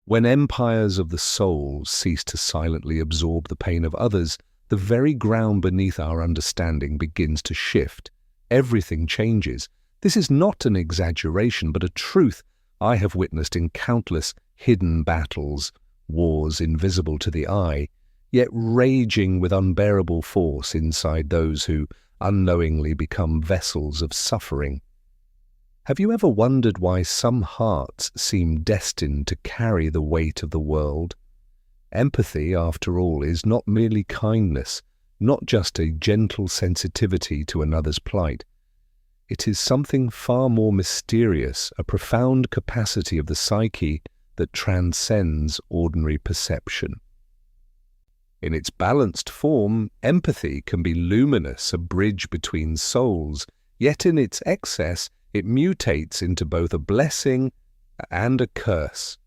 When empires of the soul cease to silently absorb the pain of others, the very ground beneath our understanding begins to shift. Everything changes. This is not an exaggeration, but a truth I have witnessed in countless hidden battles, wars invisible to the eye, yet raging with unbearable force inside those who unknowingly become vessels of suffering. Have you ever wondered why some hearts seem destined to carry the weight of the world? Empathy, after all, is not merely kindness, not just a gentle sensitivity to another's plight. It is something far more mysterious, a profound capacity of the psyche that transcends ordinary perception. In its balanced form, empathy can be luminous, a bridge between souls, yet in its excess, it mutates into both a blessing and a curse.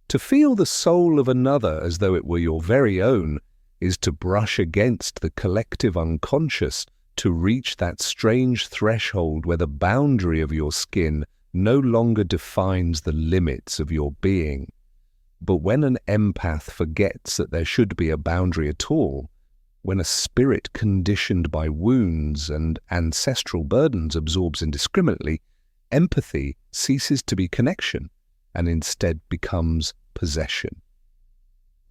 To feel the soul of another as though it were your very own is to brush against the collective unconscious, to reach that strange threshold where the boundary of your skin no longer defines the limits of your being. But when an empath forgets that there should be a boundary at all, when a spirit conditioned by wounds and ancestral burdens absorbs indiscriminately, empathy ceases to be connection and instead becomes possession.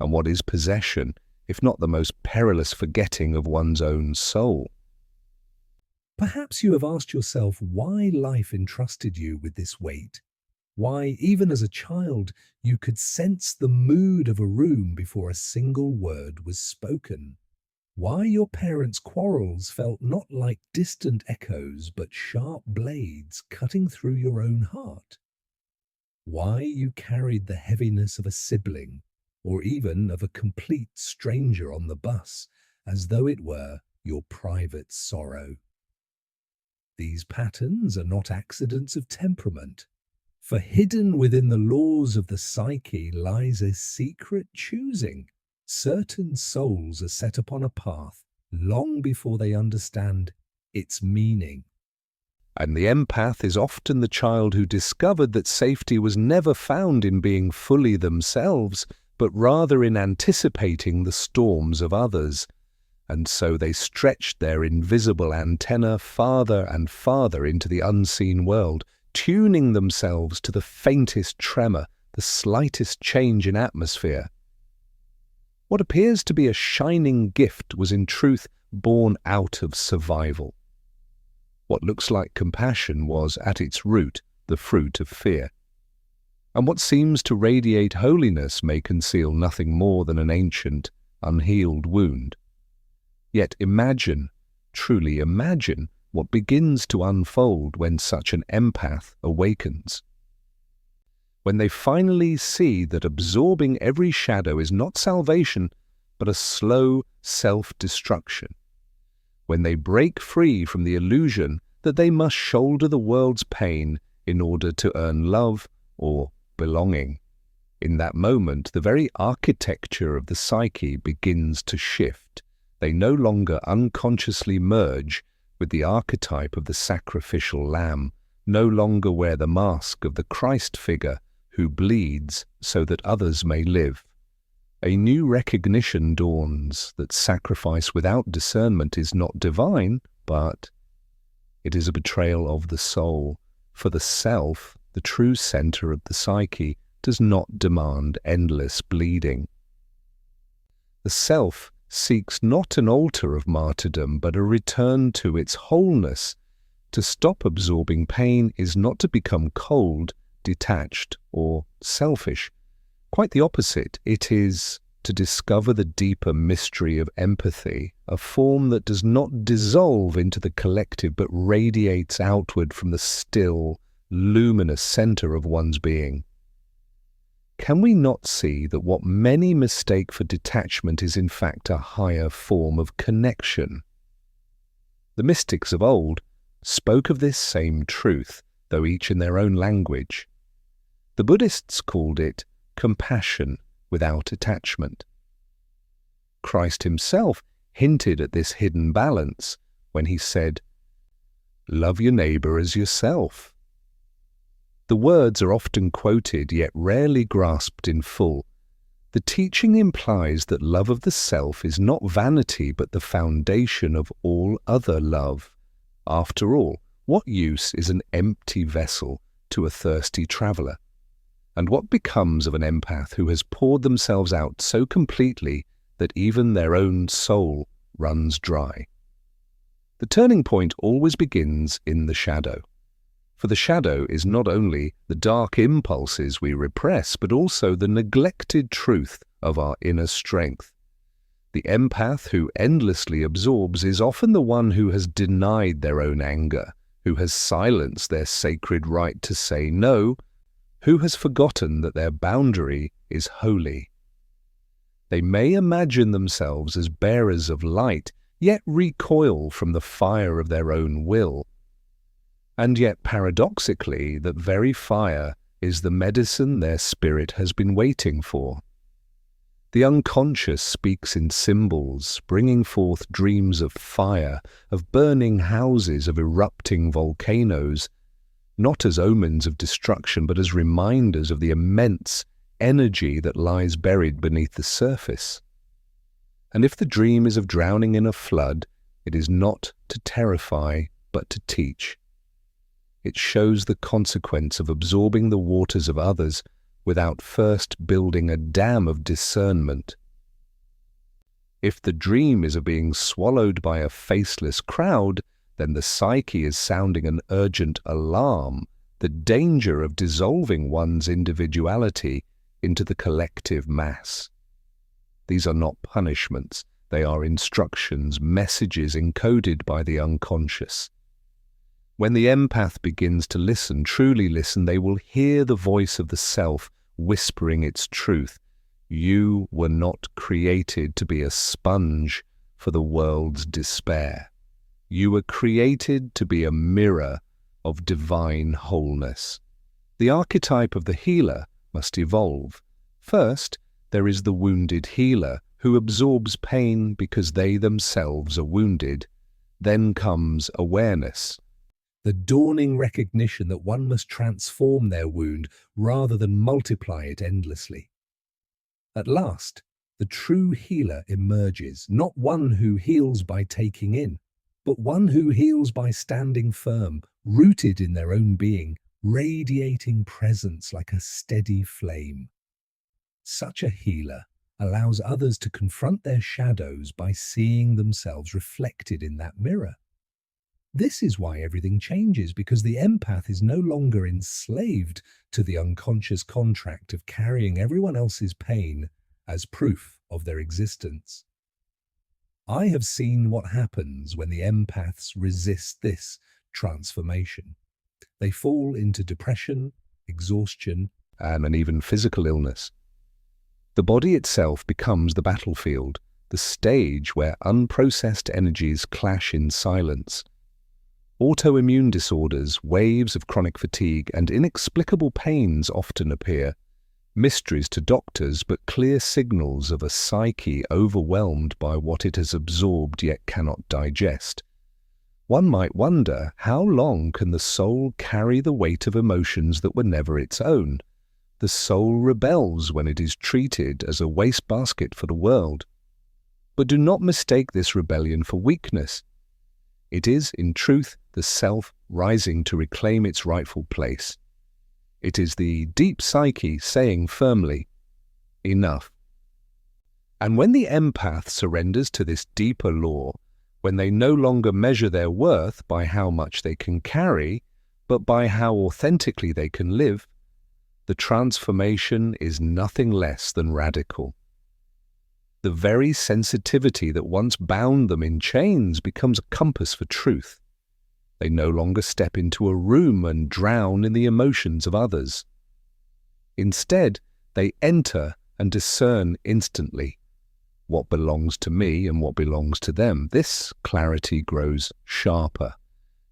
And what is possession, if not the most perilous forgetting of one's own soul? Perhaps you have asked yourself why life entrusted you with this weight. Why, even as a child, you could sense the mood of a room before a single word was spoken. Why your parents' quarrels felt not like distant echoes but sharp blades cutting through your own heart. Why you carried the heaviness of a sibling, or even of a complete stranger on the bus, as though it were your private sorrow. These patterns are not accidents of temperament, for hidden within the laws of the psyche lies a secret choosing. Certain souls are set upon a path long before they understand its meaning. And the empath is often the child who discovered that safety was never found in being fully themselves, but rather in anticipating the storms of others. And so they stretched their invisible antenna farther and farther into the unseen world, tuning themselves to the faintest tremor, the slightest change in atmosphere. What appears to be a shining gift was in truth born out of survival. What looks like compassion was, at its root, the fruit of fear. And what seems to radiate holiness may conceal nothing more than an ancient, unhealed wound. Yet imagine, truly imagine, what begins to unfold when such an empath awakens. When they finally see that absorbing every shadow is not salvation, but a slow self-destruction. When they break free from the illusion that they must shoulder the world's pain in order to earn love or belonging. In that moment, the very architecture of the psyche begins to shift. They no longer unconsciously merge with the archetype of the sacrificial lamb, no longer wear the mask of the Christ figure who bleeds so that others may live. A new recognition dawns that sacrifice without discernment is not divine, but it is a betrayal of the soul, for the self, the true center of the psyche, does not demand endless bleeding. The self seeks not an altar of martyrdom, but a return to its wholeness. To stop absorbing pain is not to become cold, detached, or selfish. Quite the opposite, it is to discover the deeper mystery of empathy, a form that does not dissolve into the collective but radiates outward from the still, luminous center of one's being. Can we not see that what many mistake for detachment is in fact a higher form of connection? The mystics of old spoke of this same truth, though each in their own language. The Buddhists called it compassion without attachment. Christ himself hinted at this hidden balance when he said, "Love your neighbor as yourself." The words are often quoted yet rarely grasped in full. The teaching implies that love of the self is not vanity but the foundation of all other love. After all, what use is an empty vessel to a thirsty traveller? And what becomes of an empath who has poured themselves out so completely that even their own soul runs dry? The turning point always begins in the shadow. For the shadow is not only the dark impulses we repress, but also the neglected truth of our inner strength. The empath who endlessly absorbs is often the one who has denied their own anger, who has silenced their sacred right to say no, who has forgotten that their boundary is holy. They may imagine themselves as bearers of light, yet recoil from the fire of their own will. And yet, paradoxically, that very fire is the medicine their spirit has been waiting for. The unconscious speaks in symbols, bringing forth dreams of fire, of burning houses, of erupting volcanoes, not as omens of destruction, but as reminders of the immense energy that lies buried beneath the surface. And if the dream is of drowning in a flood, it is not to terrify, but to teach. It shows the consequence of absorbing the waters of others without first building a dam of discernment. If the dream is of being swallowed by a faceless crowd, then the psyche is sounding an urgent alarm, the danger of dissolving one's individuality into the collective mass. These are not punishments, they are instructions, messages encoded by the unconscious. When the empath begins to listen, truly listen, they will hear the voice of the self whispering its truth. You were not created to be a sponge for the world's despair. You were created to be a mirror of divine wholeness. The archetype of the healer must evolve. First, there is the wounded healer who absorbs pain because they themselves are wounded. Then comes awareness, the dawning recognition that one must transform their wound rather than multiply it endlessly. At last, the true healer emerges, not one who heals by taking in, but one who heals by standing firm, rooted in their own being, radiating presence like a steady flame. Such a healer allows others to confront their shadows by seeing themselves reflected in that mirror. This is why everything changes, because the empath is no longer enslaved to the unconscious contract of carrying everyone else's pain as proof of their existence. I have seen what happens when the empaths resist this transformation. They fall into depression, exhaustion, and even physical illness. The body itself becomes the battlefield, the stage where unprocessed energies clash in silence. Autoimmune disorders, waves of chronic fatigue, and inexplicable pains often appear, mysteries to doctors but clear signals of a psyche overwhelmed by what it has absorbed yet cannot digest. One might wonder, how long can the soul carry the weight of emotions that were never its own? The soul rebels when it is treated as a wastebasket for the world. But do not mistake this rebellion for weakness. It is, in truth, the self rising to reclaim its rightful place. It is the deep psyche saying firmly, enough. And when the empath surrenders to this deeper law, when they no longer measure their worth by how much they can carry, but by how authentically they can live, the transformation is nothing less than radical. The very sensitivity that once bound them in chains becomes a compass for truth. They no longer step into a room and drown in the emotions of others. Instead, they enter and discern instantly what belongs to me and what belongs to them. This clarity grows sharper.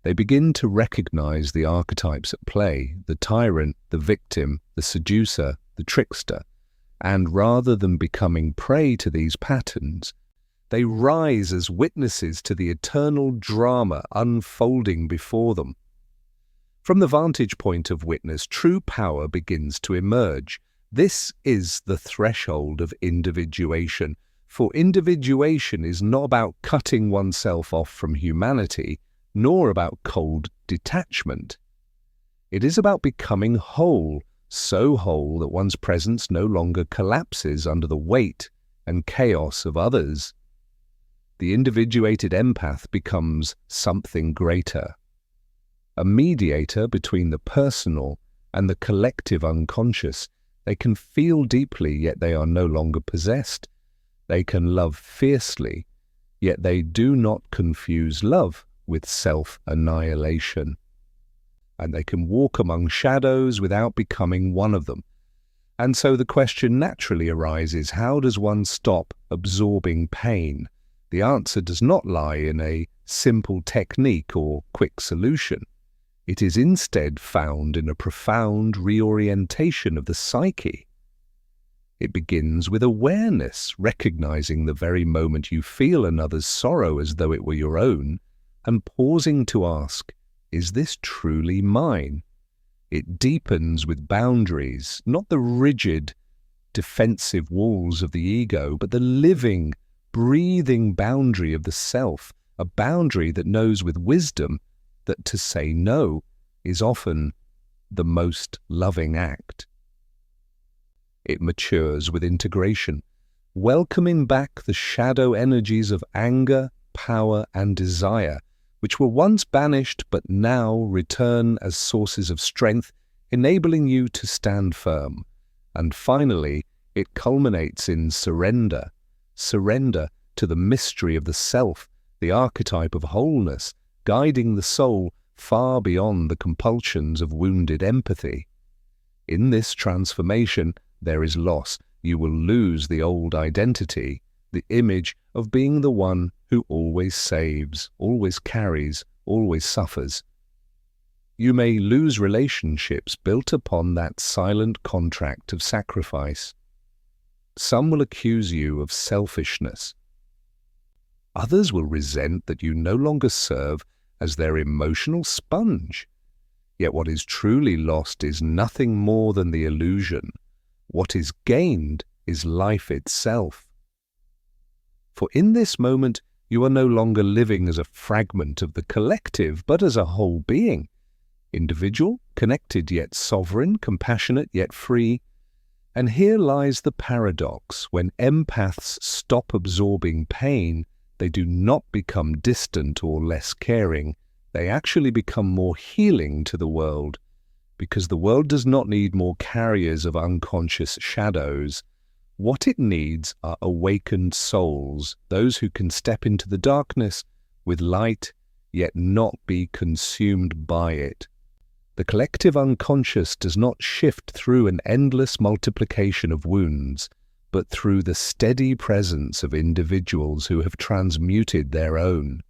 They begin to recognize the archetypes at play, the tyrant, the victim, the seducer, the trickster. And rather than becoming prey to these patterns, they rise as witnesses to the eternal drama unfolding before them. From the vantage point of witness, true power begins to emerge. This is the threshold of individuation, for individuation is not about cutting oneself off from humanity, nor about cold detachment. It is about becoming whole, so whole that one's presence no longer collapses under the weight and chaos of others. The individuated empath becomes something greater, a mediator between the personal and the collective unconscious. They can feel deeply, yet they are no longer possessed. They can love fiercely, yet they do not confuse love with self-annihilation. And they can walk among shadows without becoming one of them. And so the question naturally arises, how does one stop absorbing pain? The answer does not lie in a simple technique or quick solution. It is instead found in a profound reorientation of the psyche. It begins with awareness, recognizing the very moment you feel another's sorrow as though it were your own, and pausing to ask, is this truly mine? It deepens with boundaries, not the rigid, defensive walls of the ego, but the living, breathing boundary of the self, a boundary that knows with wisdom that to say no is often the most loving act. It matures with integration, welcoming back the shadow energies of anger, power, and desire, which were once banished but now return as sources of strength, enabling you to stand firm. And finally, it culminates in surrender to the mystery of the self, the archetype of wholeness, guiding the soul far beyond the compulsions of wounded empathy. In this transformation, there is loss. You will lose the old identity, the image of being the one who always saves, always carries, always suffers. You may lose relationships built upon that silent contract of sacrifice. Some will accuse you of selfishness. Others will resent that you no longer serve as their emotional sponge. Yet what is truly lost is nothing more than the illusion. What is gained is life itself. For in this moment, you are no longer living as a fragment of the collective, but as a whole being. Individual, connected yet sovereign, compassionate yet free. And here lies the paradox. When empaths stop absorbing pain, they do not become distant or less caring. They actually become more healing to the world, because the world does not need more carriers of unconscious shadows. What it needs are awakened souls, those who can step into the darkness with light, yet not be consumed by it. The collective unconscious does not shift through an endless multiplication of wounds, but through the steady presence of individuals who have transmuted their own.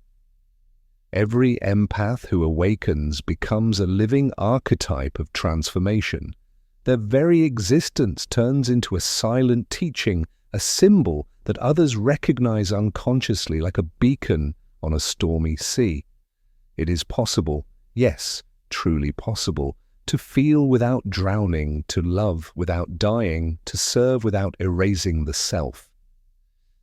Every empath who awakens becomes a living archetype of transformation. Their very existence turns into a silent teaching, a symbol that others recognize unconsciously like a beacon on a stormy sea. It is possible, yes, truly possible, to feel without drowning, to love without dying, to serve without erasing the self.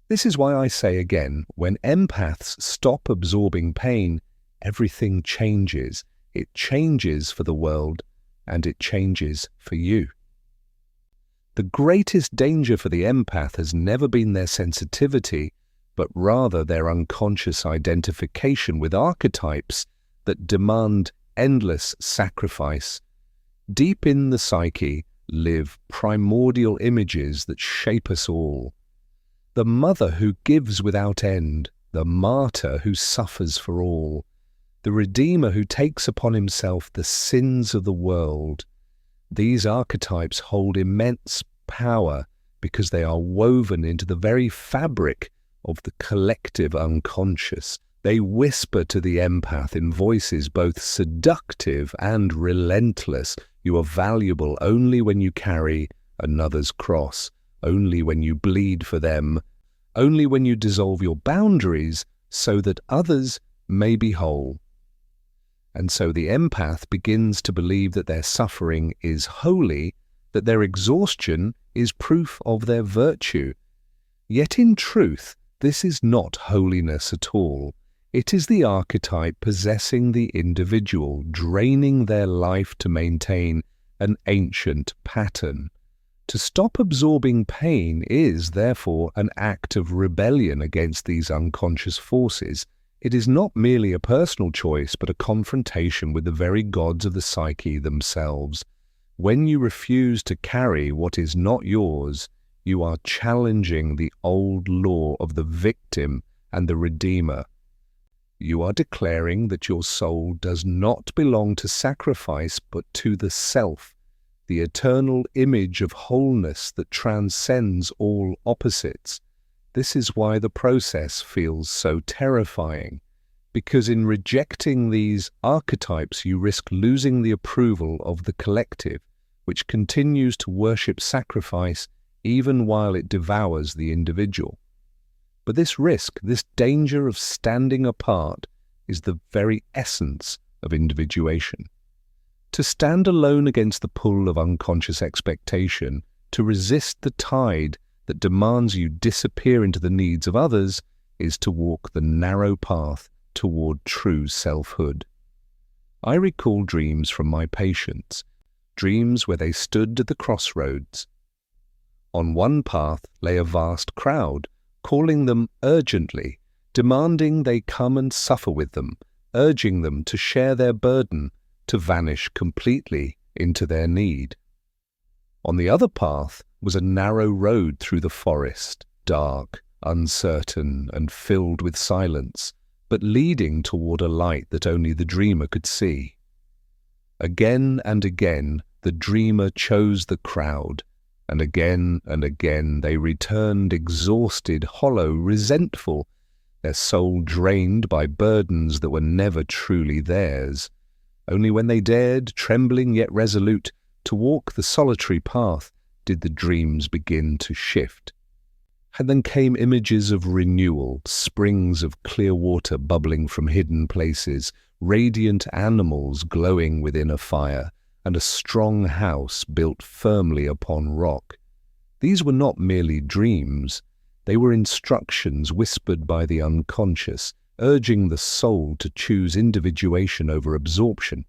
This is why I say again, when empaths stop absorbing pain, everything changes. It changes for the world, and it changes for you. The greatest danger for the empath has never been their sensitivity, but rather their unconscious identification with archetypes that demand endless sacrifice. Deep in the psyche live primordial images that shape us all. The mother who gives without end, the martyr who suffers for all, the redeemer who takes upon himself the sins of the world. These archetypes hold immense power because they are woven into the very fabric of the collective unconscious. They whisper to the empath in voices both seductive and relentless. You are valuable only when you carry another's cross, only when you bleed for them, only when you dissolve your boundaries so that others may be whole. And so the empath begins to believe that their suffering is holy, that their exhaustion is proof of their virtue. Yet in truth, this is not holiness at all. It is the archetype possessing the individual, draining their life to maintain an ancient pattern. To stop absorbing pain is, therefore, an act of rebellion against these unconscious forces. It is not merely a personal choice, but a confrontation with the very gods of the psyche themselves. When you refuse to carry what is not yours, you are challenging the old law of the victim and the redeemer. You are declaring that your soul does not belong to sacrifice, but to the self, the eternal image of wholeness that transcends all opposites. This is why the process feels so terrifying, because in rejecting these archetypes you risk losing the approval of the collective, which continues to worship sacrifice even while it devours the individual. But this risk, this danger of standing apart, is the very essence of individuation. To stand alone against the pull of unconscious expectation, to resist the tide that demands you disappear into the needs of others, is to walk the narrow path toward true selfhood. I recall dreams from my patients, dreams where they stood at the crossroads. On one path lay a vast crowd, calling them urgently, demanding they come and suffer with them, urging them to share their burden, to vanish completely into their need. On the other path was a narrow road through the forest, dark, uncertain, and filled with silence, but leading toward a light that only the dreamer could see. Again and again the dreamer chose the crowd, and again they returned exhausted, hollow, resentful, their soul drained by burdens that were never truly theirs. Only when they dared, trembling yet resolute, to walk the solitary path did the dreams begin to shift. And then came images of renewal, springs of clear water bubbling from hidden places, radiant animals glowing within a fire, and a strong house built firmly upon rock. These were not merely dreams. They were instructions whispered by the unconscious, urging the soul to choose individuation over absorption.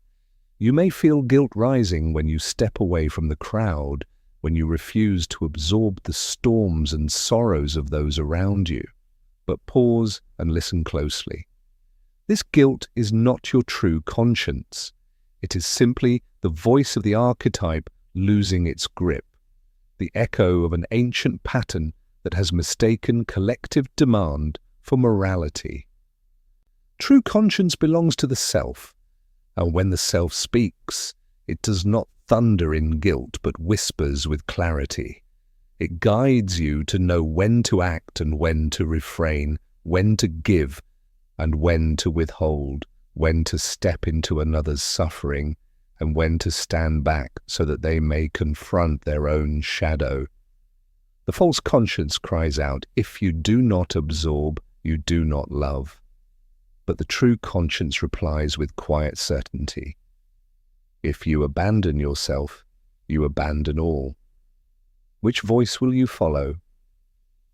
You may feel guilt rising when you step away from the crowd, when you refuse to absorb the storms and sorrows of those around you. But pause and listen closely. This guilt is not your true conscience. It is simply the voice of the archetype losing its grip, the echo of an ancient pattern that has mistaken collective demand for morality. True conscience belongs to the self, and when the self speaks, it does not thunder in guilt but whispers with clarity. It guides you to know when to act and when to refrain, when to give and when to withhold, when to step into another's suffering, and when to stand back so that they may confront their own shadow. The false conscience cries out, "If you do not absorb, you do not love." But the true conscience replies with quiet certainty, "If you abandon yourself, you abandon all." Which voice will you follow?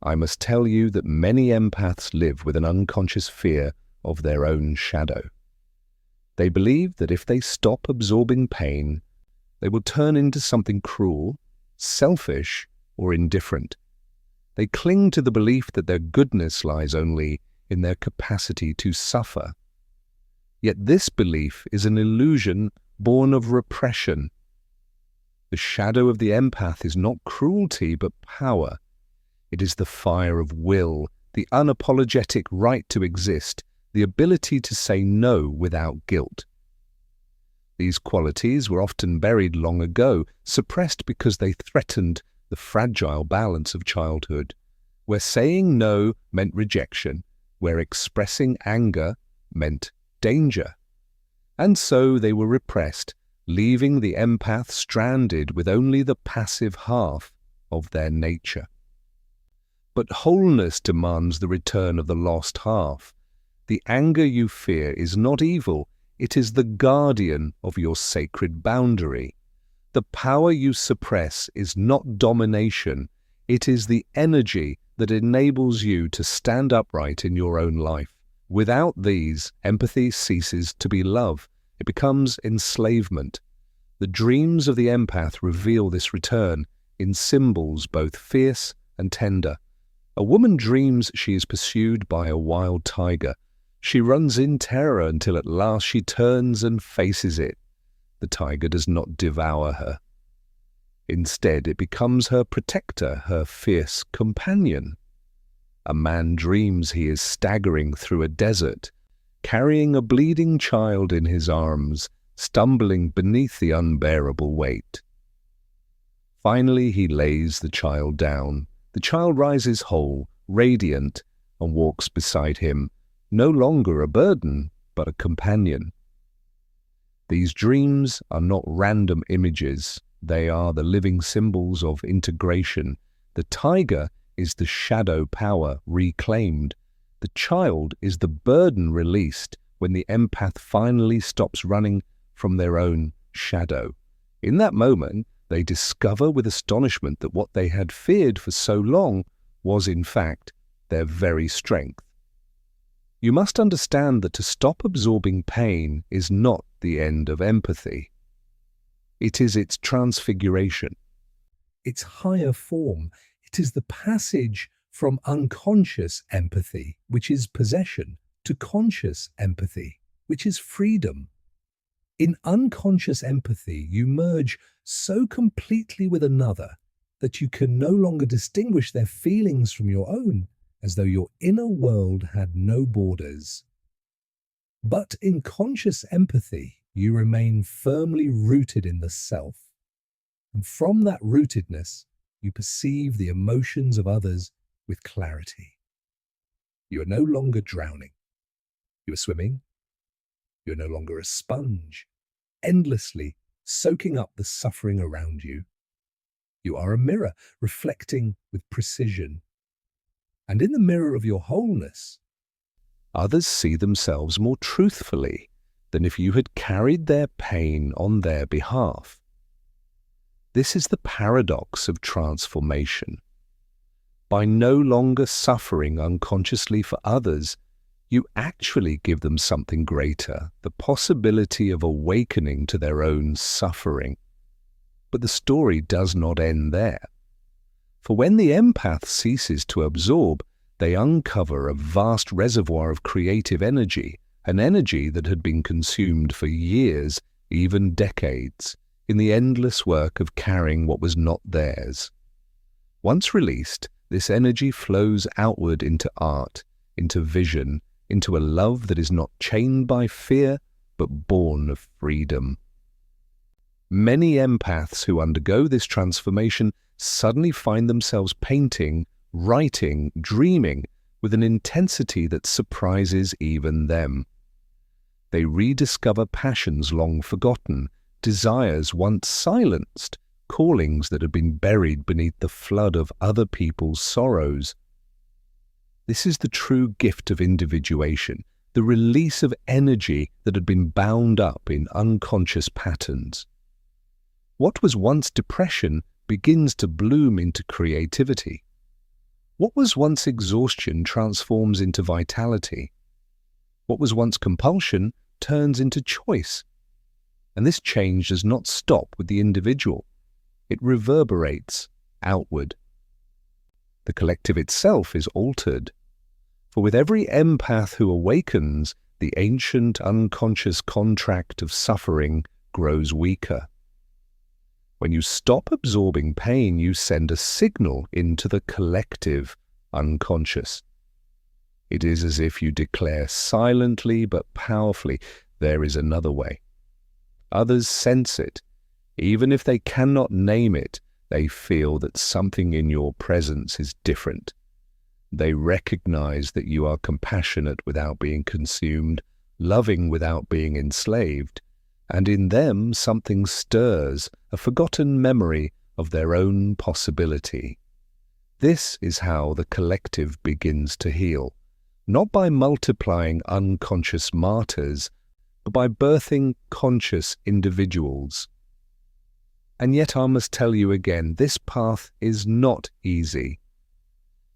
I must tell you that many empaths live with an unconscious fear of their own shadow. They believe that if they stop absorbing pain, they will turn into something cruel, selfish, or indifferent. They cling to the belief that their goodness lies only in their capacity to suffer. Yet this belief is an illusion born of repression. The shadow of the empath is not cruelty but power. It is the fire of will, the unapologetic right to exist, the ability to say no without guilt. These qualities were often buried long ago, suppressed because they threatened the fragile balance of childhood, where saying no meant rejection, where expressing anger meant danger. And so they were repressed, leaving the empath stranded with only the passive half of their nature. But wholeness demands the return of the lost half. The anger you fear is not evil, It is the guardian of your sacred boundary. The power you suppress is not domination. It is the energy that enables you to stand upright in your own life. Without these, empathy ceases to be love. It becomes enslavement. The dreams of the empath reveal this return in symbols both fierce and tender. A woman dreams she is pursued by a wild tiger. She runs in terror until at last she turns and faces it. The tiger does not devour her. Instead, it becomes her protector, her fierce companion. A man dreams he is staggering through a desert, carrying a bleeding child in his arms, stumbling beneath the unbearable weight. Finally, he lays the child down. The child rises whole, radiant, and walks beside him, no longer a burden, but a companion. These dreams are not random images. They are the living symbols of integration. The tiger is the shadow power reclaimed. The child is the burden released when the empath finally stops running from their own shadow. In that moment, they discover with astonishment that what they had feared for so long was, in fact, their very strength. You must understand that to stop absorbing pain is not the end of empathy. It is its transfiguration, its higher form. It is the passage from unconscious empathy, which is possession, to conscious empathy, which is freedom. In unconscious empathy, you merge so completely with another that you can no longer distinguish their feelings from your own, as though your inner world had no borders. But in conscious empathy, you remain firmly rooted in the self. And from that rootedness, you perceive the emotions of others with clarity. You are no longer drowning. You are swimming. You are no longer a sponge, endlessly soaking up the suffering around you. You are a mirror, reflecting with precision. And in the mirror of your wholeness, others see themselves more truthfully than if you had carried their pain on their behalf. This is the paradox of transformation. By no longer suffering unconsciously for others, you actually give them something greater, the possibility of awakening to their own suffering. But the story does not end there. For when the empath ceases to absorb, they uncover a vast reservoir of creative energy, an energy that had been consumed for years, even decades, in the endless work of carrying what was not theirs. Once released, this energy flows outward into art, into vision, into a love that is not chained by fear, but born of freedom. Many empaths who undergo this transformation suddenly find themselves painting, writing, dreaming with an intensity that surprises even them. They rediscover passions long forgotten, desires once silenced, callings that had been buried beneath the flood of other people's sorrows. This is the true gift of individuation, the release of energy that had been bound up in unconscious patterns. What was once depression begins to bloom into creativity. What was once exhaustion transforms into vitality. What was once compulsion turns into choice. And this change does not stop with the individual. It reverberates outward. The collective itself is altered. For with every empath who awakens, the ancient unconscious contract of suffering grows weaker. When you stop absorbing pain, you send a signal into the collective unconscious. It is as if you declare silently but powerfully, there is another way. Others sense it. Even if they cannot name it, they feel that something in your presence is different. They recognize that you are compassionate without being consumed, loving without being enslaved, and in them something stirs, a forgotten memory of their own possibility. This is how the collective begins to heal, not by multiplying unconscious martyrs, but by birthing conscious individuals. And yet I must tell you again, this path is not easy.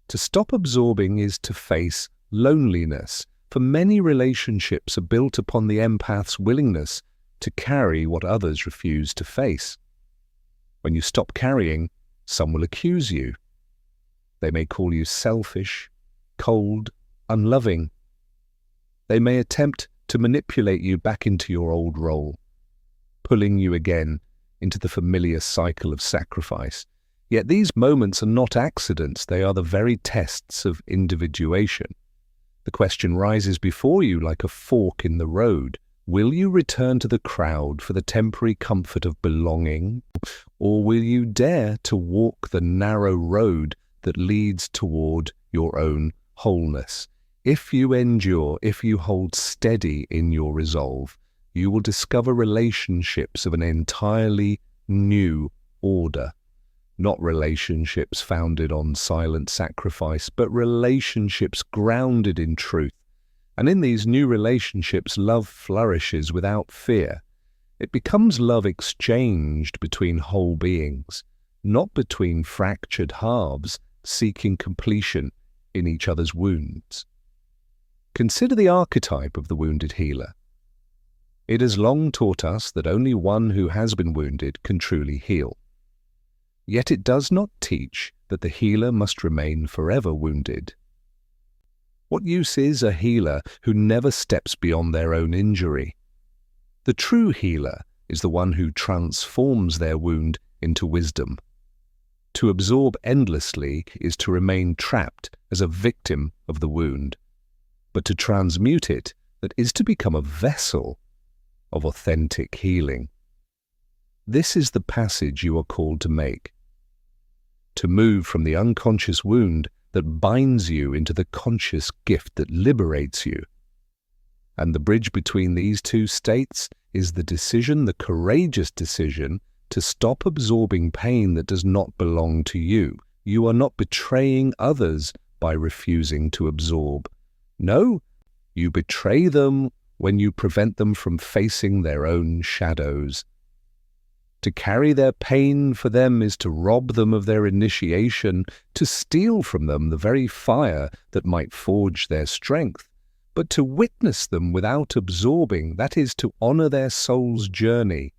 To stop absorbing is to face loneliness, for many relationships are built upon the empath's willingness to carry what others refuse to face. When you stop carrying, some will accuse you. They may call you selfish, cold, unloving. They may attempt to manipulate you back into your old role, pulling you again into the familiar cycle of sacrifice. Yet these moments are not accidents, they are the very tests of individuation. The question rises before you like a fork in the road. Will you return to the crowd for the temporary comfort of belonging, or will you dare to walk the narrow road that leads toward your own wholeness? If you endure, if you hold steady in your resolve, you will discover relationships of an entirely new order. Not relationships founded on silent sacrifice, but relationships grounded in truth. And in these new relationships, love flourishes without fear. It becomes love exchanged between whole beings, not between fractured halves seeking completion in each other's wounds. Consider the archetype of the wounded healer. It has long taught us that only one who has been wounded can truly heal. Yet it does not teach that the healer must remain forever wounded. What use is a healer who never steps beyond their own injury? The true healer is the one who transforms their wound into wisdom. To absorb endlessly is to remain trapped as a victim of the wound, but to transmute it, that is to become a vessel of authentic healing. This is the passage you are called to make. To move from the unconscious wound that binds you into the conscious gift that liberates you. And the bridge between these two states is the decision, the courageous decision, to stop absorbing pain that does not belong to you. You are not betraying others by refusing to absorb. No, you betray them when you prevent them from facing their own shadows. To carry their pain for them is to rob them of their initiation, to steal from them the very fire that might forge their strength. But to witness them without absorbing, that is to honor their soul's journey.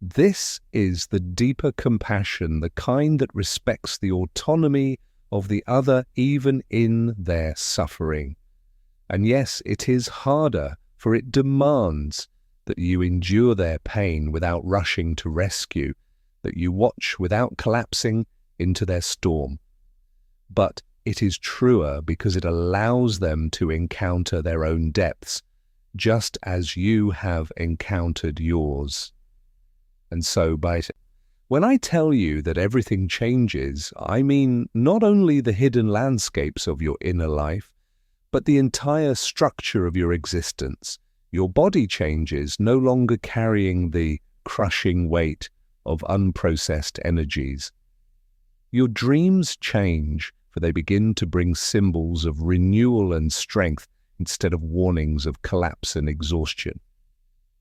This is the deeper compassion, the kind that respects the autonomy of the other even in their suffering. And yes, it is harder, for it demands that you endure their pain without rushing to rescue, that you watch without collapsing into their storm. But it is truer because it allows them to encounter their own depths, just as you have encountered yours. And so, when I tell you that everything changes, I mean not only the hidden landscapes of your inner life, but the entire structure of your existence. Your body changes, no longer carrying the crushing weight of unprocessed energies. Your dreams change, for they begin to bring symbols of renewal and strength instead of warnings of collapse and exhaustion.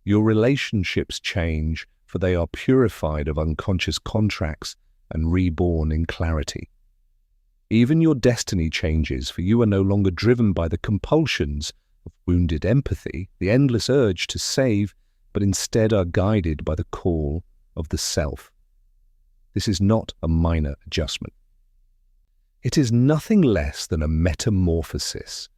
Your relationships change, for they are purified of unconscious contracts and reborn in clarity. Even your destiny changes, for you are no longer driven by the compulsions of wounded empathy, the endless urge to save, but instead are guided by the call of the self. This is not a minor adjustment. It is nothing less than a metamorphosis.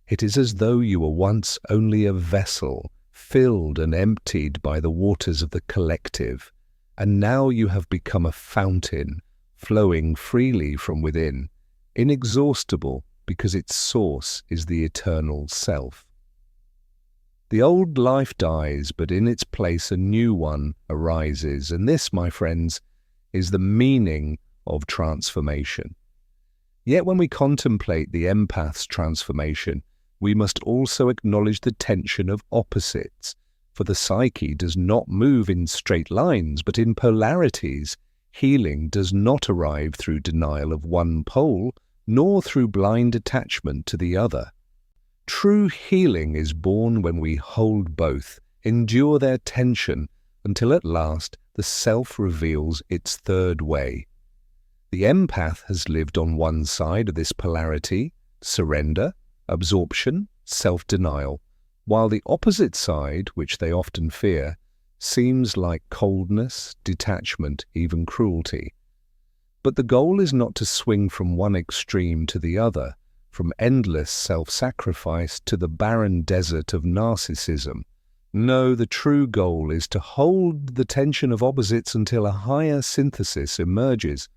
It is as though you were once only a vessel, filled and emptied by the waters of the collective, and now you have become a fountain, flowing freely from within, inexhaustible because its source is the eternal self. The old life dies, but in its place a new one arises, and this, my friends, is the meaning of transformation. Yet when we contemplate the empath's transformation, we must also acknowledge the tension of opposites, for the psyche does not move in straight lines, but in polarities. Healing does not arrive through denial of one pole, nor through blind attachment to the other. True healing is born when we hold both, endure their tension until at last the self reveals its third way. The empath has lived on one side of this polarity, surrender, absorption, self-denial, while the opposite side, which they often fear, seems like coldness, detachment, even cruelty. But the goal is not to swing from one extreme to the other, from endless self-sacrifice to the barren desert of narcissism. No, the true goal is to hold the tension of opposites until a higher synthesis emerges.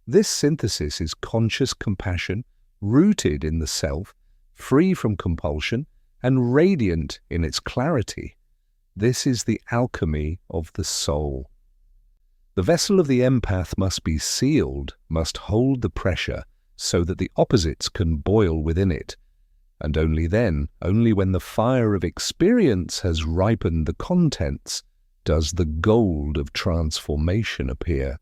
This synthesis is conscious compassion, rooted in the self, free from compulsion, and radiant in its clarity. This is the alchemy of the soul. The vessel of the empath must be sealed, must hold the pressure, so that the opposites can boil within it. And only then, only when the fire of experience has ripened the contents, does the gold of transformation appear.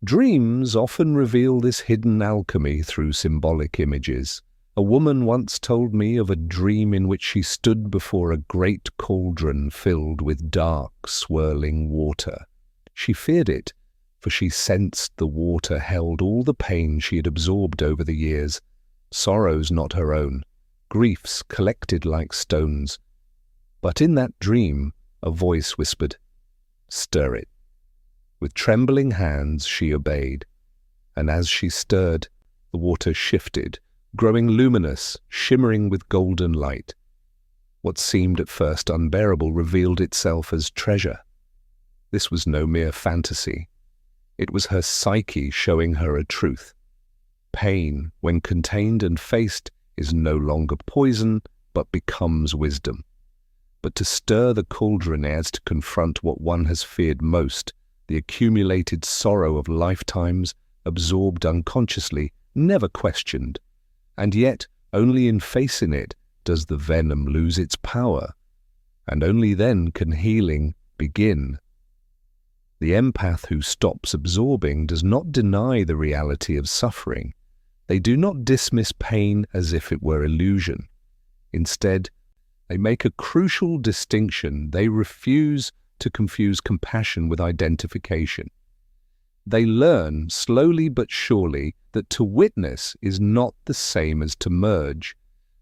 Dreams often reveal this hidden alchemy through symbolic images. A woman once told me of a dream in which she stood before a great cauldron filled with dark, swirling water. She feared it, for she sensed the water held all the pain she had absorbed over the years, sorrows not her own, griefs collected like stones. But in that dream, a voice whispered, "Stir it." With trembling hands she obeyed, and as she stirred, the water shifted, growing luminous, shimmering with golden light. What seemed at first unbearable revealed itself as treasure. This was no mere fantasy. It was her psyche showing her a truth. Pain, when contained and faced, is no longer poison, but becomes wisdom. But to stir the cauldron as to confront what one has feared most, the accumulated sorrow of lifetimes, absorbed unconsciously, never questioned. And yet, only in facing it does the venom lose its power, and only then can healing begin. The empath who stops absorbing does not deny the reality of suffering. They do not dismiss pain as if it were illusion. Instead, they make a crucial distinction. They refuse to confuse compassion with identification. They learn, slowly but surely, that to witness is not the same as to merge.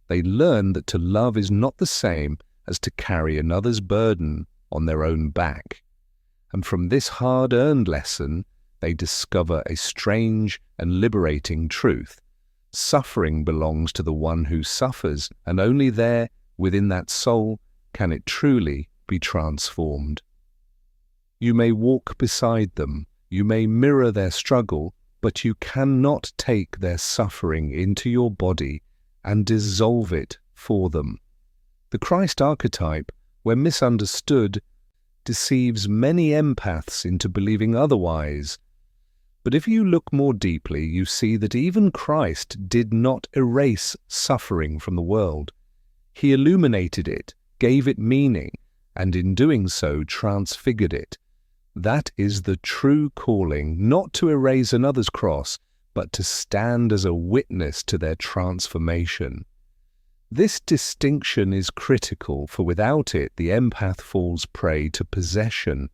They learn that to love is not the same as to carry another's burden on their own back. And from this hard-earned lesson, they discover a strange and liberating truth. Suffering belongs to the one who suffers, and only there, within that soul, can it truly be transformed. You may walk beside them, you may mirror their struggle, but you cannot take their suffering into your body and dissolve it for them. The Christ archetype, when misunderstood, deceives many empaths into believing otherwise. But if you look more deeply, you see that even Christ did not erase suffering from the world. He illuminated it, gave it meaning, and in doing so transfigured it. That is the true calling, not to erase another's cross, but to stand as a witness to their transformation. This distinction is critical, for without it the empath falls prey to possession.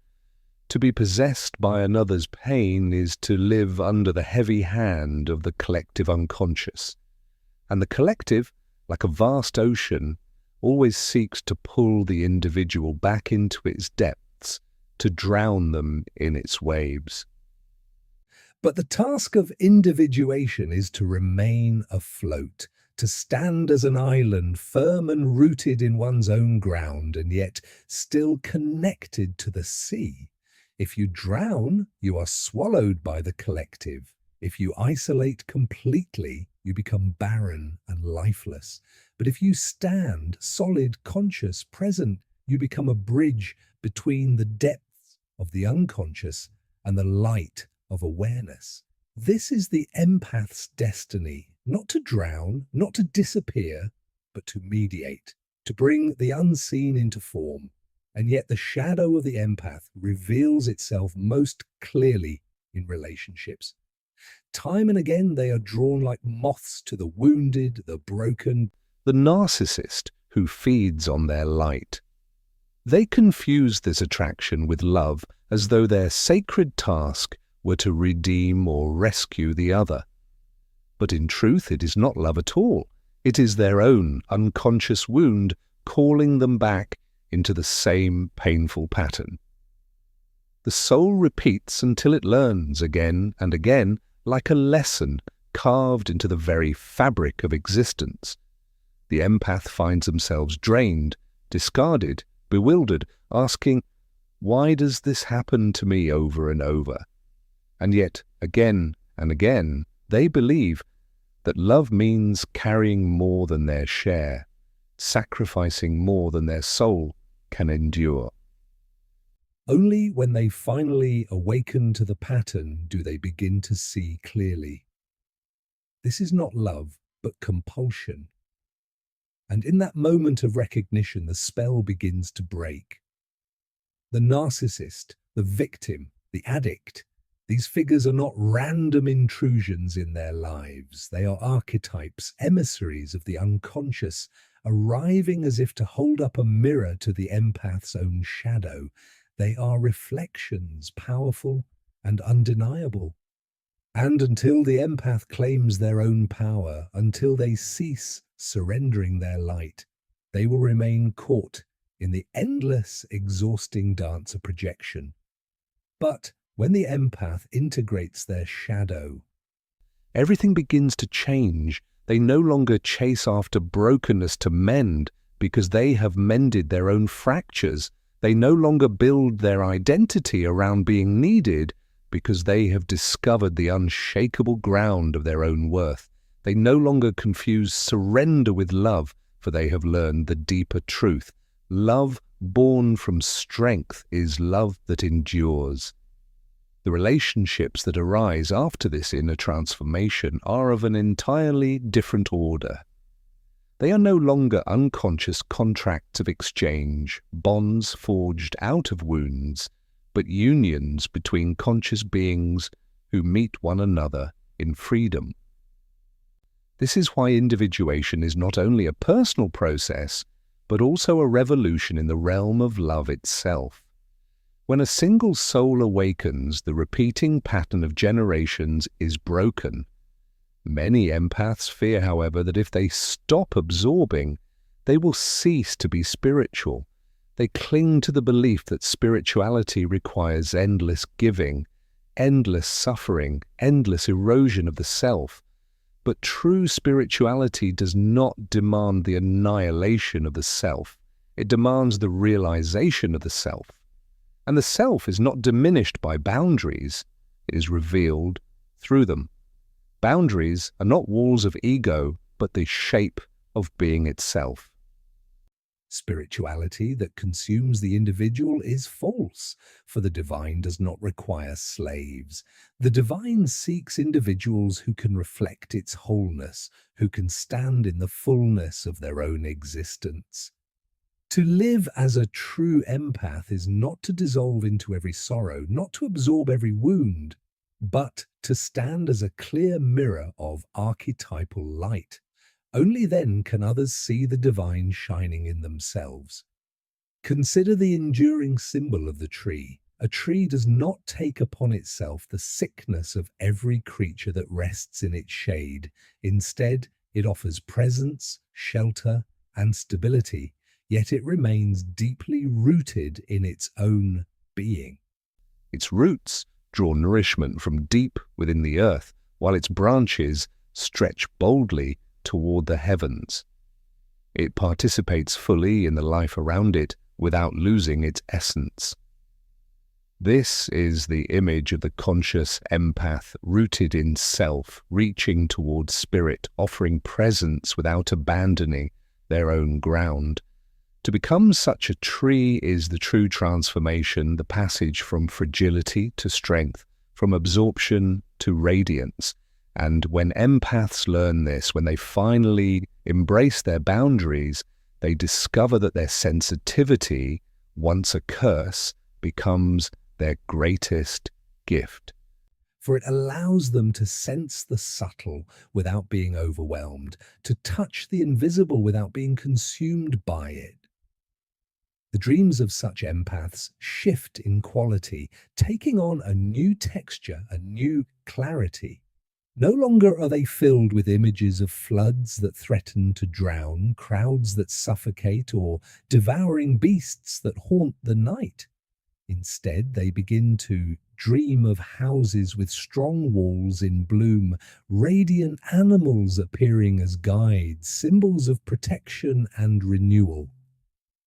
To be possessed by another's pain is to live under the heavy hand of the collective unconscious. And the collective, like a vast ocean, always seeks to pull the individual back into its depths, to drown them in its waves. But the task of individuation is to remain afloat, to stand as an island, firm and rooted in one's own ground, and yet still connected to the sea. If you drown, you are swallowed by the collective. If you isolate completely, you become barren and lifeless. But if you stand solid, conscious, present, you become a bridge between the depths of the unconscious and the light of awareness. This is the empath's destiny, not to drown, not to disappear, but to mediate, to bring the unseen into form. And yet the shadow of the empath reveals itself most clearly in relationships. Time and again they are drawn like moths to the wounded, the broken, the narcissist who feeds on their light. They confuse this attraction with love as though their sacred task were to redeem or rescue the other. But in truth, it is not love at all. It is their own unconscious wound calling them back into the same painful pattern. The soul repeats until it learns again and again, like a lesson carved into the very fabric of existence. The empath finds themselves drained, discarded, bewildered, asking, "Why does this happen to me over and over?" And yet, again and again, they believe that love means carrying more than their share, sacrificing more than their soul can endure. Only when they finally awaken to the pattern do they begin to see clearly. This is not love, but compulsion. And in that moment of recognition, the spell begins to break. The narcissist, the victim, the addict, these figures are not random intrusions in their lives. They are archetypes, emissaries of the unconscious, arriving as if to hold up a mirror to the empath's own shadow. They are reflections, powerful and undeniable. And until the empath claims their own power, until they cease surrendering their light, they will remain caught in the endless, exhausting dance of projection. But when the empath integrates their shadow, everything begins to change. They no longer chase after brokenness to mend because they have mended their own fractures. They no longer build their identity around being needed because they have discovered the unshakable ground of their own worth. They no longer confuse surrender with love, for they have learned the deeper truth. Love born from strength is love that endures. The relationships that arise after this inner transformation are of an entirely different order. They are no longer unconscious contracts of exchange, bonds forged out of wounds, but unions between conscious beings who meet one another in freedom. This is why individuation is not only a personal process, but also a revolution in the realm of love itself. When a single soul awakens, the repeating pattern of generations is broken. Many empaths fear, however, that if they stop absorbing, they will cease to be spiritual. They cling to the belief that spirituality requires endless giving, endless suffering, endless erosion of the self. But true spirituality does not demand the annihilation of the self. It demands the realization of the self. And the self is not diminished by boundaries. It is revealed through them. Boundaries are not walls of ego, but the shape of being itself. Spirituality that consumes the individual is false, for the divine does not require slaves. The divine seeks individuals who can reflect its wholeness, who can stand in the fullness of their own existence. To live as a true empath is not to dissolve into every sorrow, not to absorb every wound, but to stand as a clear mirror of archetypal light. Only then can others see the divine shining in themselves. Consider the enduring symbol of the tree. A tree does not take upon itself the sickness of every creature that rests in its shade. Instead, it offers presence, shelter, and stability, yet it remains deeply rooted in its own being. Its roots draw nourishment from deep within the earth, while its branches stretch boldly toward the heavens. It participates fully in the life around it without losing its essence. This is the image of the conscious empath, rooted in self, reaching towards spirit, offering presence without abandoning their own ground. To become such a tree is the true transformation, the passage from fragility to strength, from absorption to radiance. And when empaths learn this, when they finally embrace their boundaries, they discover that their sensitivity, once a curse, becomes their greatest gift. For it allows them to sense the subtle without being overwhelmed, to touch the invisible without being consumed by it. The dreams of such empaths shift in quality, taking on a new texture, a new clarity. No longer are they filled with images of floods that threaten to drown, crowds that suffocate, or devouring beasts that haunt the night. Instead, they begin to dream of houses with strong walls in bloom, radiant animals appearing as guides, symbols of protection and renewal.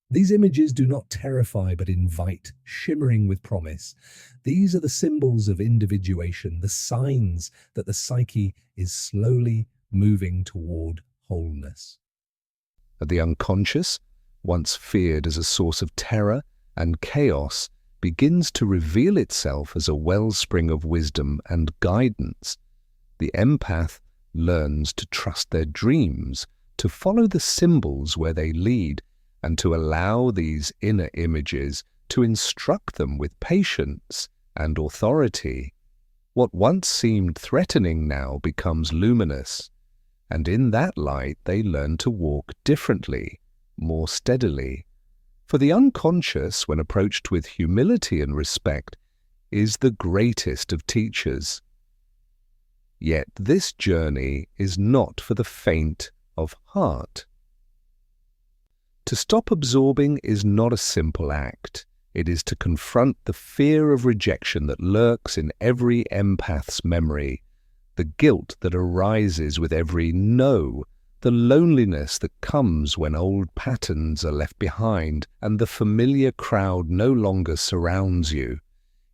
These images do not terrify but invite, shimmering with promise. These are the symbols of individuation, the signs that the psyche is slowly moving toward wholeness. The unconscious, once feared as a source of terror and chaos, begins to reveal itself as a wellspring of wisdom and guidance. The empath learns to trust their dreams, to follow the symbols where they lead, and to allow these inner images to instruct them with patience and authority. What once seemed threatening now becomes luminous, and in that light they learn to walk differently, more steadily. For the unconscious, when approached with humility and respect, is the greatest of teachers. Yet this journey is not for the faint of heart. To stop absorbing is not a simple act. It is to confront the fear of rejection that lurks in every empath's memory, the guilt that arises with every no, the loneliness that comes when old patterns are left behind and the familiar crowd no longer surrounds you.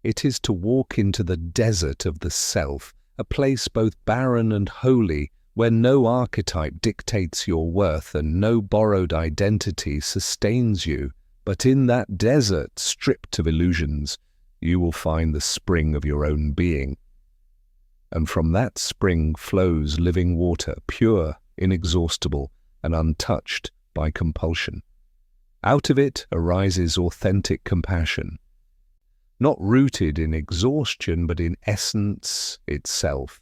It is to walk into the desert of the self, a place both barren and holy, where no archetype dictates your worth and no borrowed identity sustains you. But in that desert, stripped of illusions, you will find the spring of your own being. And from that spring flows living water, pure, inexhaustible, and untouched by compulsion. Out of it arises authentic compassion, not rooted in exhaustion, but in essence itself.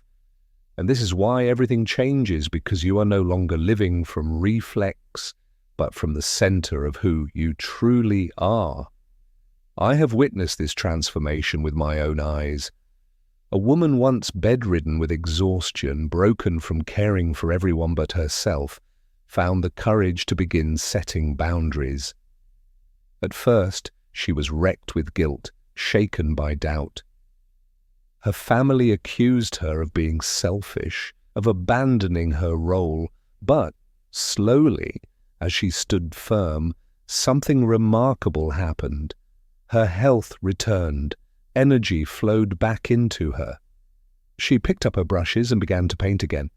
And this is why everything changes, because you are no longer living from reflex, but from the center of who you truly are. I have witnessed this transformation with my own eyes. A woman once bedridden with exhaustion, broken from caring for everyone but herself, found the courage to begin setting boundaries. At first, she was wrecked with guilt, shaken by doubt. Her family accused her of being selfish, of abandoning her role, but slowly, as she stood firm, something remarkable happened. Her health returned, energy flowed back into her. She picked up her brushes and began to paint again,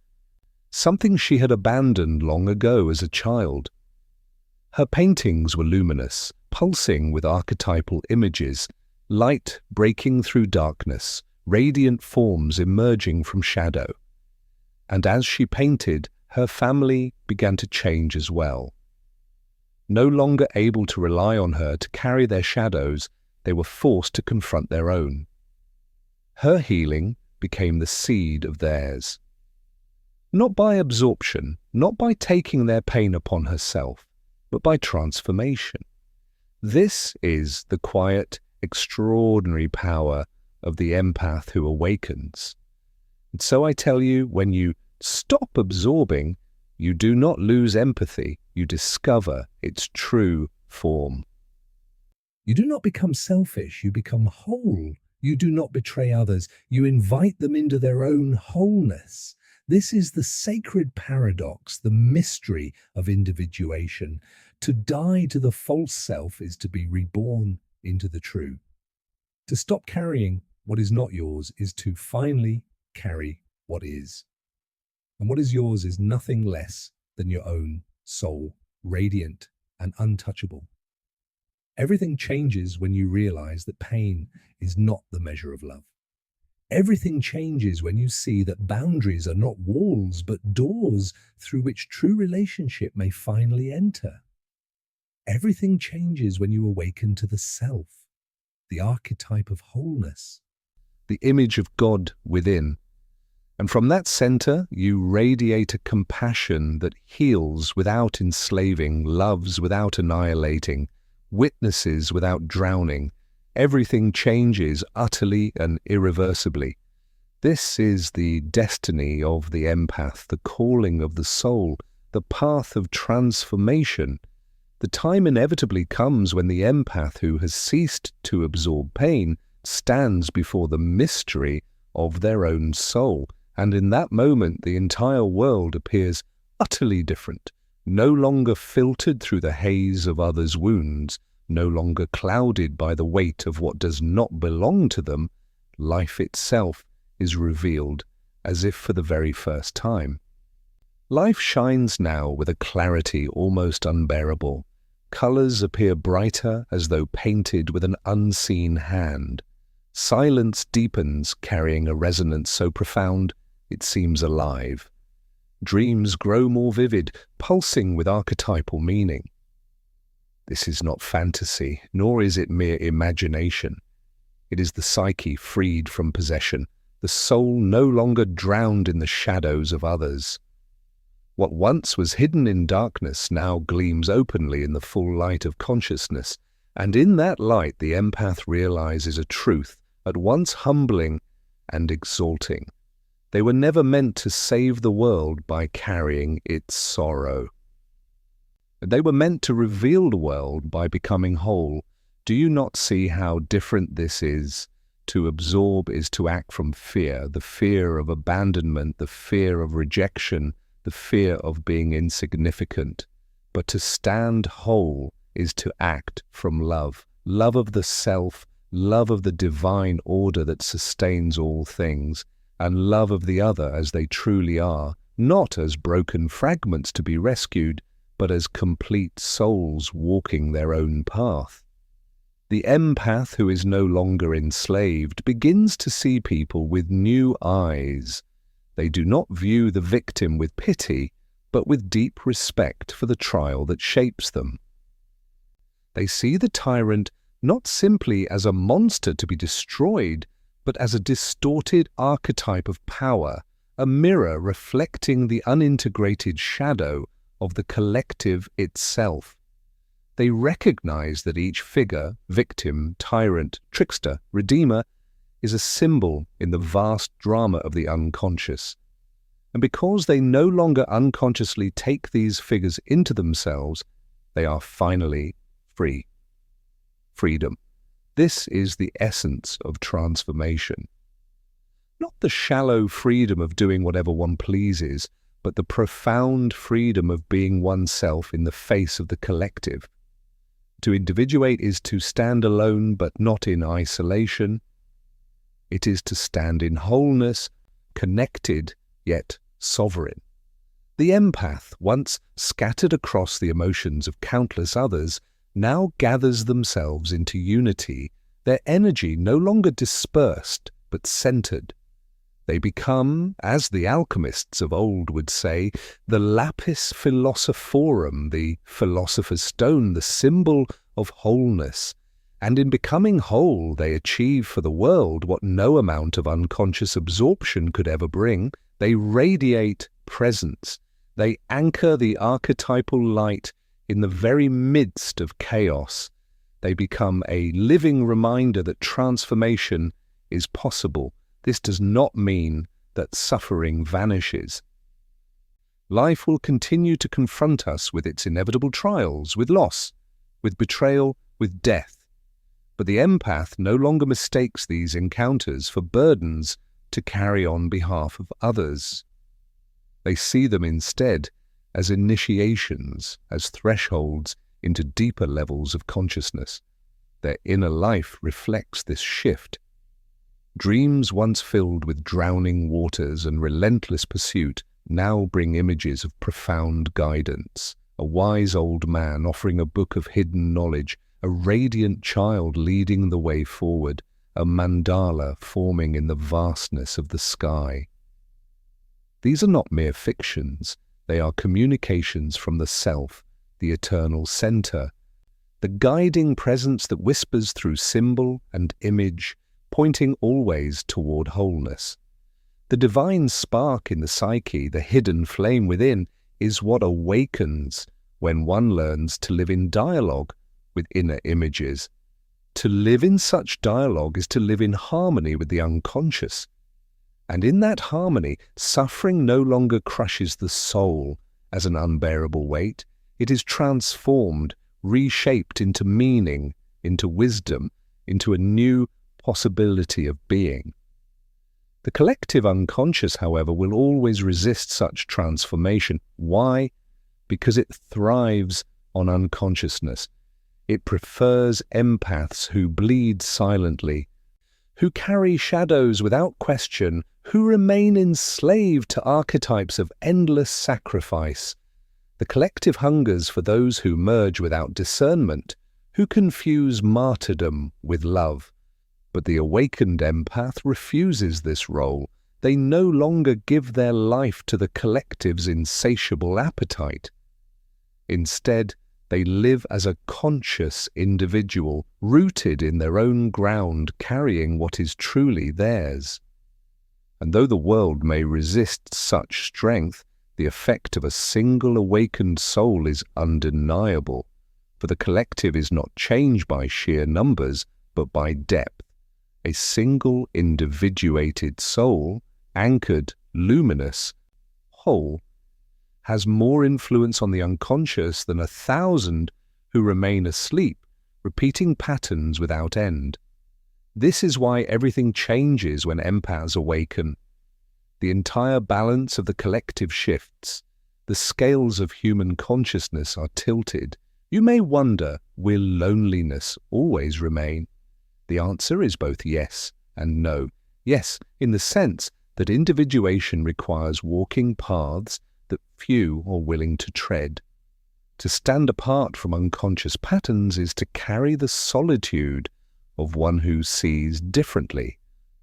something she had abandoned long ago as a child. Her paintings were luminous, pulsing with archetypal images, light breaking through darkness, radiant forms emerging from shadow. And as she painted, her family began to change as well. No longer able to rely on her to carry their shadows, they were forced to confront their own. Her healing became the seed of theirs. Not by absorption, not by taking their pain upon herself, but by transformation. This is the quiet, extraordinary power of the empath who awakens. And so I tell you, when you stop absorbing, you do not lose empathy, you discover its true form. You do not become selfish, you become whole. You do not betray others, you invite them into their own wholeness. This is the sacred paradox, the mystery of individuation. To die to the false self is to be reborn into the true. To stop carrying what is not yours is to finally carry what is. And what is yours is nothing less than your own soul, radiant and untouchable. Everything changes when you realize that pain is not the measure of love. Everything changes when you see that boundaries are not walls, but doors through which true relationship may finally enter. Everything changes when you awaken to the self, the archetype of wholeness, the image of God within. And from that center, you radiate a compassion that heals without enslaving, loves without annihilating, witnesses without drowning. Everything changes utterly and irreversibly. This is the destiny of the empath, the calling of the soul, the path of transformation. The time inevitably comes when the empath who has ceased to absorb pain stands before the mystery of their own soul, and in that moment the entire world appears utterly different, no longer filtered through the haze of others' wounds, no longer clouded by the weight of what does not belong to them. Life itself is revealed as if for the very first time. Life shines now with a clarity almost unbearable. Colors appear brighter as though painted with an unseen hand. Silence deepens, carrying a resonance so profound it seems alive. Dreams grow more vivid, pulsing with archetypal meaning. This is not fantasy, nor is it mere imagination. It is the psyche freed from possession, the soul no longer drowned in the shadows of others. What once was hidden in darkness now gleams openly in the full light of consciousness, and in that light the empath realizes a truth at once humbling and exalting. They were never meant to save the world by carrying its sorrow. They were meant to reveal the world by becoming whole. Do you not see how different this is? To absorb is to act from fear, the fear of abandonment, the fear of rejection, the fear of being insignificant. But to stand whole is to act from love, love of the self, love of the divine order that sustains all things, and love of the other as they truly are, not as broken fragments to be rescued, but as complete souls walking their own path. The empath who is no longer enslaved begins to see people with new eyes. They do not view the victim with pity, but with deep respect for the trial that shapes them. They see the tyrant not simply as a monster to be destroyed, but as a distorted archetype of power, a mirror reflecting the unintegrated shadow of the collective itself. They recognize that each figure, victim, tyrant, trickster, redeemer, is a symbol in the vast drama of the unconscious. And because they no longer unconsciously take these figures into themselves, they are finally free. Freedom. This is the essence of transformation. Not the shallow freedom of doing whatever one pleases, but the profound freedom of being oneself in the face of the collective. To individuate is to stand alone but not in isolation. It is to stand in wholeness, connected yet sovereign. The empath, once scattered across the emotions of countless others, now gathers themselves into unity, their energy no longer dispersed but centered. They become, as the alchemists of old would say, the lapis philosophorum, the philosopher's stone, the symbol of wholeness. And in becoming whole, they achieve for the world what no amount of unconscious absorption could ever bring. They radiate presence. They anchor the archetypal light in the very midst of chaos. They become a living reminder that transformation is possible. This does not mean that suffering vanishes. Life will continue to confront us with its inevitable trials, with loss, with betrayal, with death. But the empath no longer mistakes these encounters for burdens to carry on behalf of others. They see them instead as initiations, as thresholds into deeper levels of consciousness. Their inner life reflects this shift. Dreams once filled with drowning waters and relentless pursuit now bring images of profound guidance. A wise old man offering a book of hidden knowledge, a radiant child leading the way forward, a mandala forming in the vastness of the sky. These are not mere fictions. They are communications from the self, the eternal center, the guiding presence that whispers through symbol and image, pointing always toward wholeness. The divine spark in the psyche, the hidden flame within, is what awakens when one learns to live in dialogue with inner images. To live in such dialogue is to live in harmony with the unconscious. And in that harmony, suffering no longer crushes the soul as an unbearable weight. It is transformed, reshaped into meaning, into wisdom, into a new possibility of being. The collective unconscious, however, will always resist such transformation. Why? Because it thrives on unconsciousness. It prefers empaths who bleed silently, who carry shadows without question, who remain enslaved to archetypes of endless sacrifice. The collective hungers for those who merge without discernment, who confuse martyrdom with love. But the awakened empath refuses this role. They no longer give their life to the collective's insatiable appetite. Instead, they live as a conscious individual, rooted in their own ground, carrying what is truly theirs. And though the world may resist such strength, the effect of a single awakened soul is undeniable, for the collective is not changed by sheer numbers, but by depth. A single individuated soul, anchored, luminous, whole, has more influence on the unconscious than 1,000 who remain asleep, repeating patterns without end. This is why everything changes when empaths awaken. The entire balance of the collective shifts. The scales of human consciousness are tilted. You may wonder, will loneliness always remain? The answer is both yes and no. Yes, in the sense that individuation requires walking paths that few are willing to tread. To stand apart from unconscious patterns is to carry the solitude of one who sees differently,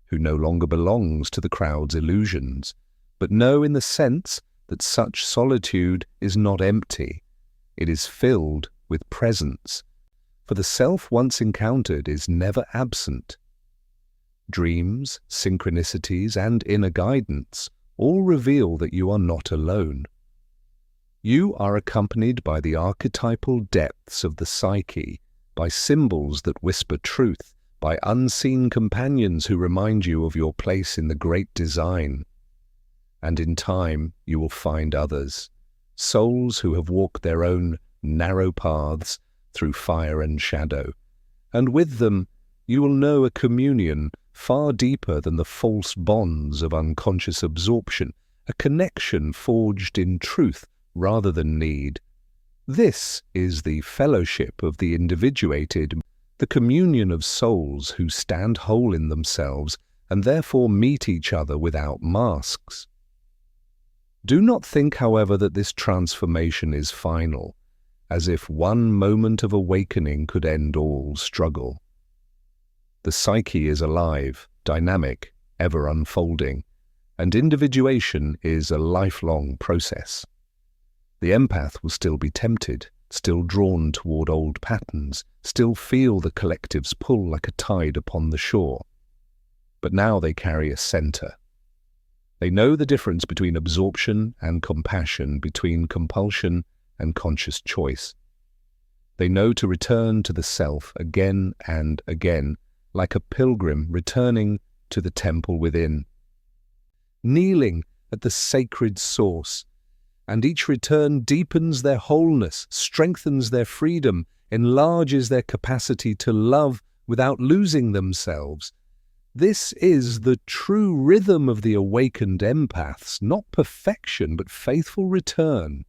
who no longer belongs to the crowd's illusions, but know in the sense that such solitude is not empty. It is filled with presence, for the self once encountered is never absent. Dreams, synchronicities, and inner guidance all reveal that you are not alone. You are accompanied by the archetypal depths of the psyche, by symbols that whisper truth, by unseen companions who remind you of your place in the great design. And in time you will find others, souls who have walked their own narrow paths through fire and shadow, and with them you will know a communion far deeper than the false bonds of unconscious absorption, a connection forged in truth rather than need. This is the fellowship of the individuated, the communion of souls who stand whole in themselves and therefore meet each other without masks. Do not think, however, that this transformation is final, as if one moment of awakening could end all struggle. The psyche is alive, dynamic, ever unfolding, and individuation is a lifelong process. The empath will still be tempted, still drawn toward old patterns, still feel the collective's pull like a tide upon the shore. But now they carry a center. They know the difference between absorption and compassion, between compulsion and conscious choice. They know to return to the self again and again, like a pilgrim returning to the temple within, kneeling at the sacred source, and each return deepens their wholeness, strengthens their freedom, enlarges their capacity to love without losing themselves. This is the true rhythm of the awakened empaths, not perfection, but faithful return.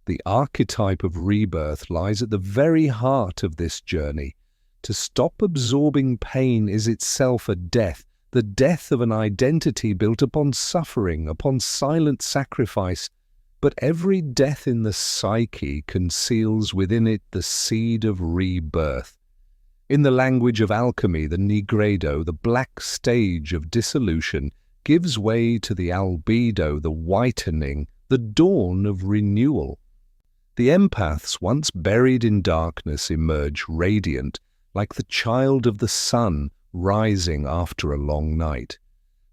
The archetype of rebirth lies at the very heart of this journey. To stop absorbing pain is itself a death, the death of an identity built upon suffering, upon silent sacrifice. But every death in the psyche conceals within it the seed of rebirth. In the language of alchemy, the nigredo, the black stage of dissolution, gives way to the albedo, the whitening, the dawn of renewal. The empaths, once buried in darkness, emerge radiant, like the child of the sun rising after a long night.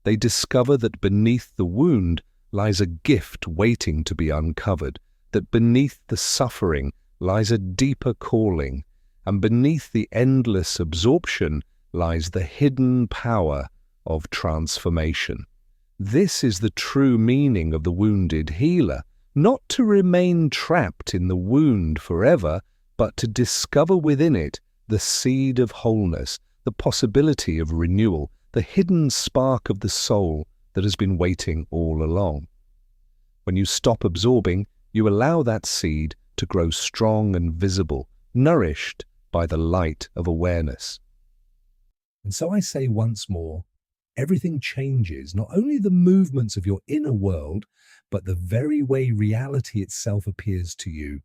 They discover that beneath the wound lies a gift waiting to be uncovered, that beneath the suffering lies a deeper calling, and beneath the endless absorption lies the hidden power of transformation. This is the true meaning of the wounded healer, not to remain trapped in the wound forever, but to discover within it the seed of wholeness, the possibility of renewal, the hidden spark of the soul that has been waiting all along. When you stop absorbing, you allow that seed to grow strong and visible, nourished by the light of awareness. And so I say once more, everything changes, not only the movements of your inner world, but the very way reality itself appears to you.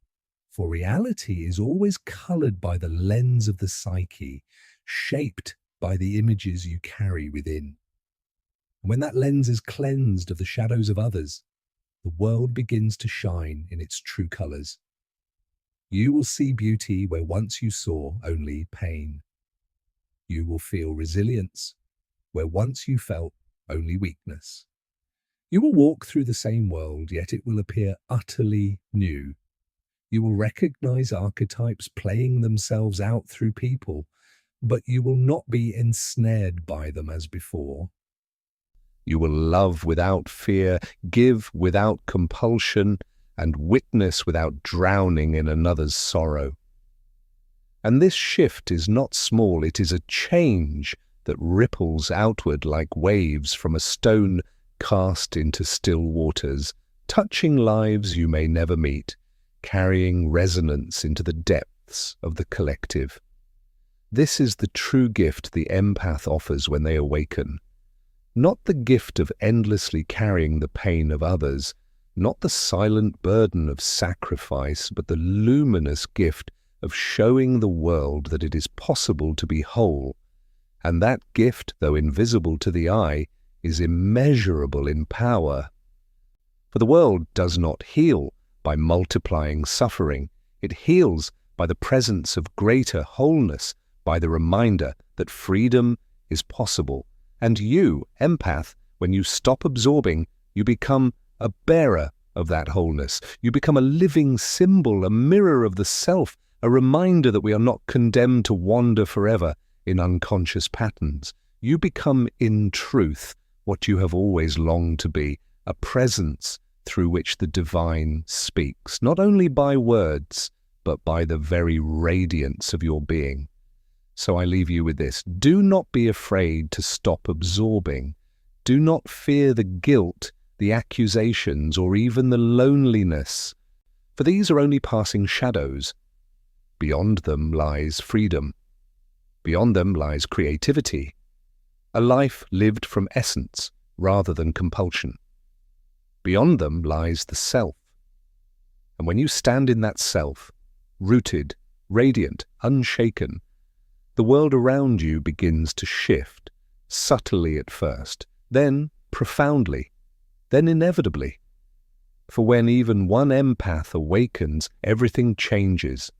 For reality is always colored by the lens of the psyche, shaped by the images you carry within. And when that lens is cleansed of the shadows of others, the world begins to shine in its true colors. You will see beauty where once you saw only pain. You will feel resilience where once you felt only weakness. You will walk through the same world, yet it will appear utterly new. You will recognize archetypes playing themselves out through people, but you will not be ensnared by them as before. You will love without fear, give without compulsion, and witness without drowning in another's sorrow. And this shift is not small, it is a change that ripples outward like waves from a stone cast into still waters, touching lives you may never meet, carrying resonance into the depths of the collective. This is the true gift the empath offers when they awaken. Not the gift of endlessly carrying the pain of others, not the silent burden of sacrifice, but the luminous gift of showing the world that it is possible to be whole. And that gift, though invisible to the eye, is immeasurable in power. For the world does not heal by multiplying suffering. It heals by the presence of greater wholeness, by the reminder that freedom is possible. And you, empath, when you stop absorbing, you become a bearer of that wholeness. You become a living symbol, a mirror of the self, a reminder that we are not condemned to wander forever in unconscious patterns. You become, in truth, what you have always longed to be, a presence through which the divine speaks, not only by words, but by the very radiance of your being. So I leave you with this. Do not be afraid to stop absorbing. Do not fear the guilt, the accusations, or even the loneliness, for these are only passing shadows. Beyond them lies freedom. Beyond them lies creativity, a life lived from essence rather than compulsion. Beyond them lies the self. And when you stand in that self, rooted, radiant, unshaken, the world around you begins to shift, subtly at first, then profoundly, then inevitably. For when even one empath awakens, everything changes.